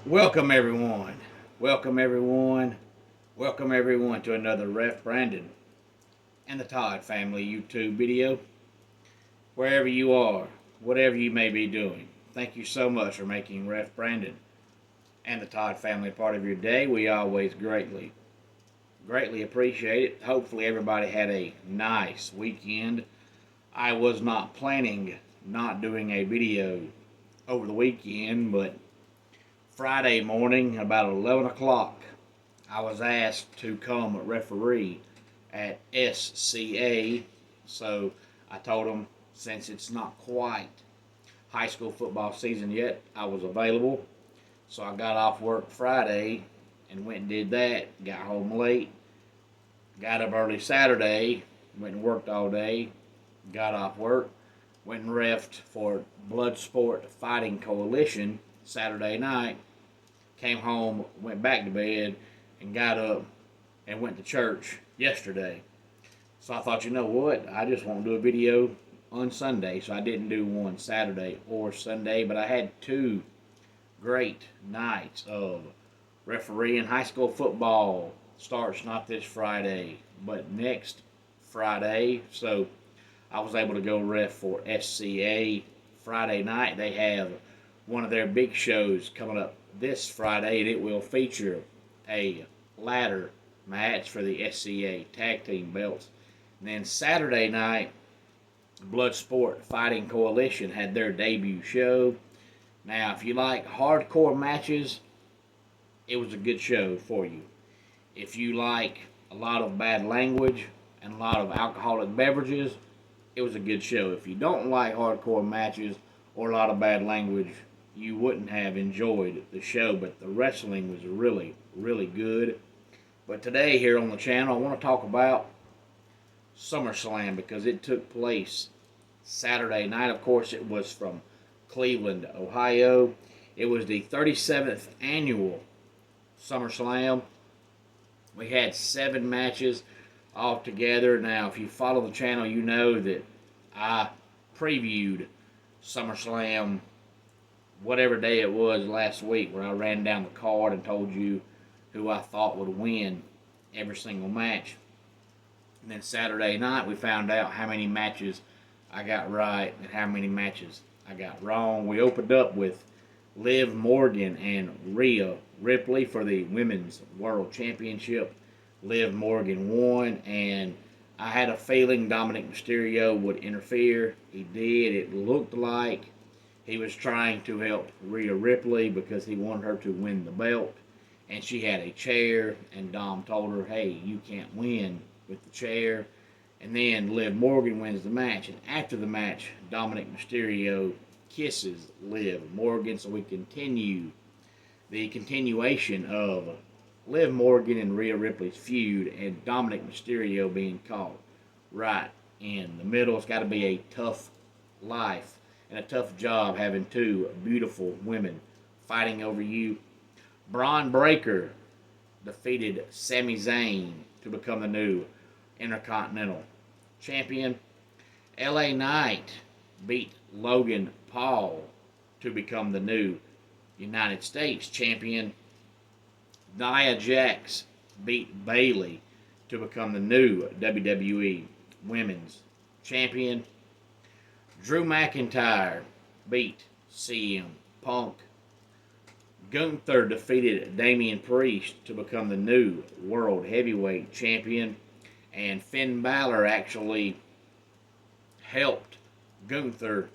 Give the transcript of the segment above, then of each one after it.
Welcome everyone. Welcome everyone. Welcome everyone to another Ref Brandon and the Todd family YouTube video. Wherever you are, whatever you may be doing, thank you so much for making Ref Brandon and the Todd family part of your day. We always greatly appreciate it. Hopefully everybody had a nice weekend. I was not planning not doing a video over the weekend, but Friday morning, about 11 o'clock, I was asked to come referee at SCA. So I told them, since it's not quite high school football season yet, I was available. So I got off work Friday and went and did that. Got home late. Got up early Saturday. Went and worked all day. Got off work. Went and refed for Bloodsport Fighting Coalition Saturday night. Came home, went back to bed, and got up and went to church yesterday. So I thought, you know what? I just want to do a video on Sunday. So I didn't do one Saturday or Sunday, but I had two great nights of refereeing. High school football starts not this Friday, but next Friday. So I was able to go ref for SCA Friday night. They have one of their big shows coming up this Friday, and it will feature a ladder match for the SCA tag team belts. And then Saturday night, Bloodsport Fighting Coalition had their debut show. Now, if you like hardcore matches, it was a good show for you. If you like a lot of bad language and a lot of alcoholic beverages, it was a good show. If you don't like hardcore matches or a lot of bad language, you wouldn't have enjoyed the show, but the wrestling was really, really good. But today here on the channel, I want to talk about SummerSlam because it took place Saturday night. Of course, it was from Cleveland, Ohio. It was the 37th annual SummerSlam. We had 7 matches altogether. Now, if you follow the channel, you know that I previewed SummerSlam whatever day it was last week, where I ran down the card and told you who I thought would win every single match. And then Saturday night, we found out how many matches I got right and how many matches I got wrong. We opened up with Liv Morgan and Rhea Ripley for the Women's World Championship. Liv Morgan won, and I had a feeling Dominic Mysterio would interfere. He did. It looked like he was trying to help Rhea Ripley because he wanted her to win the belt. And she had a chair, and Dom told her, hey, you can't win with the chair. And then Liv Morgan wins the match. And after the match, Dominic Mysterio kisses Liv Morgan. So we continue the continuation of Liv Morgan and Rhea Ripley's feud, and Dominic Mysterio being caught right in the middle. It's got to be a tough life and a tough job having two beautiful women fighting over you. Braun Breaker defeated Sami Zayn to become the new Intercontinental Champion. LA Knight beat Logan Paul to become the new United States Champion. Nia Jax beat Bayley to become the new WWE Women's Champion. Drew McIntyre beat CM Punk. Gunther defeated Damian Priest to become the new World Heavyweight Champion. And Finn Balor actually helped Gunther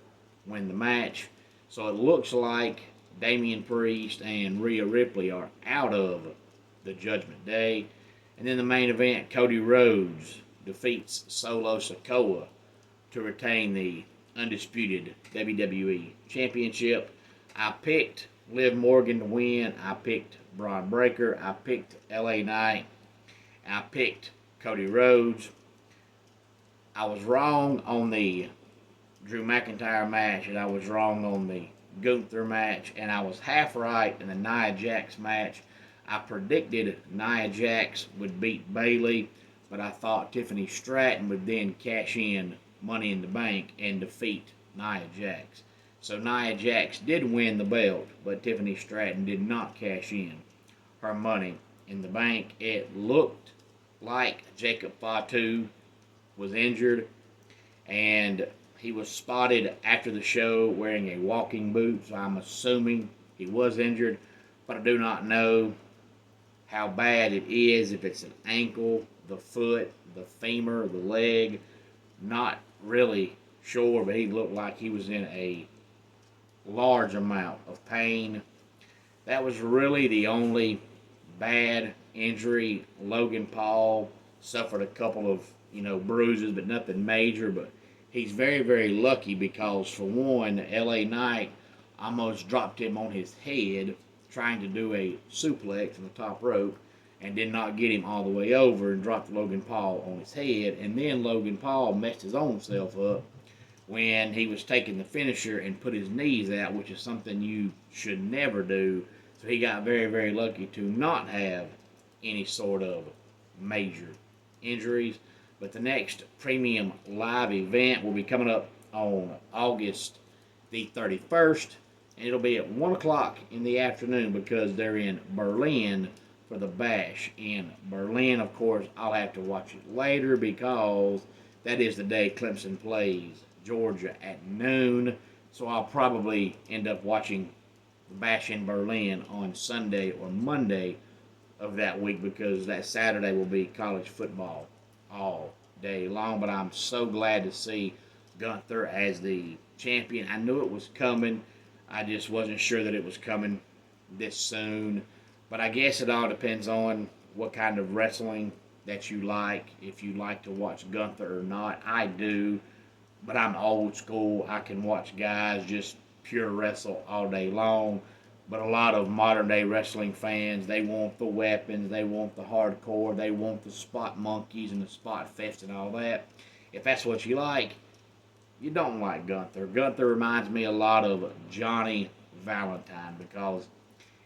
win the match. So it looks like Damian Priest and Rhea Ripley are out of the Judgment Day. And then the main event, Cody Rhodes defeats Solo Sikoa to retain the undisputed WWE Championship. I picked Liv Morgan to win. I picked Braun Breaker. I picked LA Knight. I picked Cody Rhodes. I was wrong on the Drew McIntyre match, and I was wrong on the Gunther match, and I was half right in the Nia Jax match. I predicted Nia Jax would beat Bayley, but I thought Tiffany Stratton would then cash in Money in the Bank and defeat Nia Jax. So Nia Jax did win the belt, but Tiffany Stratton did not cash in her money in the bank. It looked like Jacob Fatu was injured, and he was spotted after the show wearing a walking boot, so I'm assuming he was injured, but I do not know how bad it is, if it's an ankle, the foot, the femur, the leg. Not really sure, but he looked like he was in a large amount of pain. That was really the only bad injury. Logan Paul suffered a couple of, bruises, but nothing major. But he's very, very lucky because, for one, LA Knight almost dropped him on his head trying to do a suplex on the top rope and did not get him all the way over and dropped Logan Paul on his head. And then Logan Paul messed his own self up when he was taking the finisher and put his knees out, which is something you should never do. So he got very, very lucky to not have any sort of major injuries. But the next premium live event will be coming up on August the 31st, and it'll be at 1 o'clock in the afternoon because they're in Berlin for the Bash in Berlin. Of course, I'll have to watch it later because that is the day Clemson plays Georgia at noon. So I'll probably end up watching the Bash in Berlin on Sunday or Monday of that week because that Saturday will be college football all day long. But I'm so glad to see Gunther as the champion. I knew it was coming. I just wasn't sure that it was coming this soon. But I guess it all depends on what kind of wrestling that you like, if you like to watch Gunther or not. I do, but I'm old school. I can watch guys just pure wrestle all day long. But a lot of modern day wrestling fans, they want the weapons, they want the hardcore, they want the spot monkeys and the spot fest and all that. If that's what you like, you don't like Gunther. Gunther reminds me a lot of Johnny Valentine because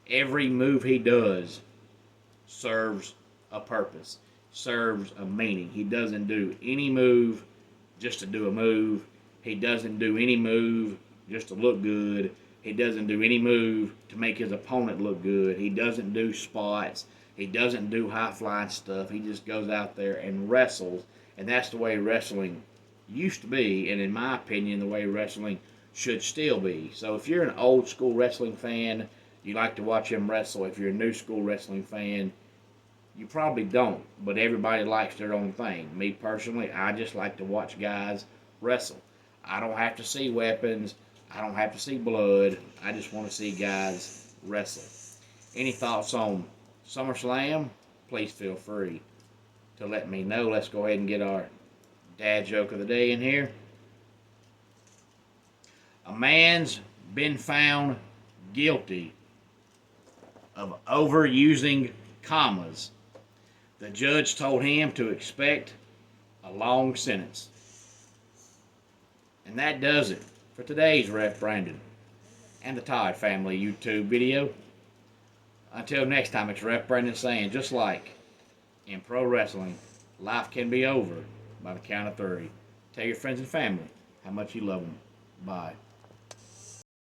every move he does serves a purpose, serves a meaning. He doesn't do any move just to do a move. He doesn't do any move just to look good. He doesn't do any move to make his opponent look good. He doesn't do spots. He doesn't do high-flying stuff. He just goes out there and wrestles, and that's the way wrestling used to be, and in my opinion, the way wrestling should still be. So if you're an old-school wrestling fan, you like to watch him wrestle. If you're a new-school wrestling fan, you probably don't, but everybody likes their own thing. Me personally, I just like to watch guys wrestle. I don't have to see weapons. I don't have to see blood. I just want to see guys wrestle. Any thoughts on SummerSlam? Please feel free to let me know. Let's go ahead and get our dad joke of the day in here. A man's been found guilty of overusing commas. The judge told him to expect a long sentence. And that does it for today's Ref Brandon and the Todd Family YouTube video. Until next time, it's Ref Brandon saying, just like in pro wrestling, life can be over by the count of 3. Tell your friends and family how much you love them. Bye.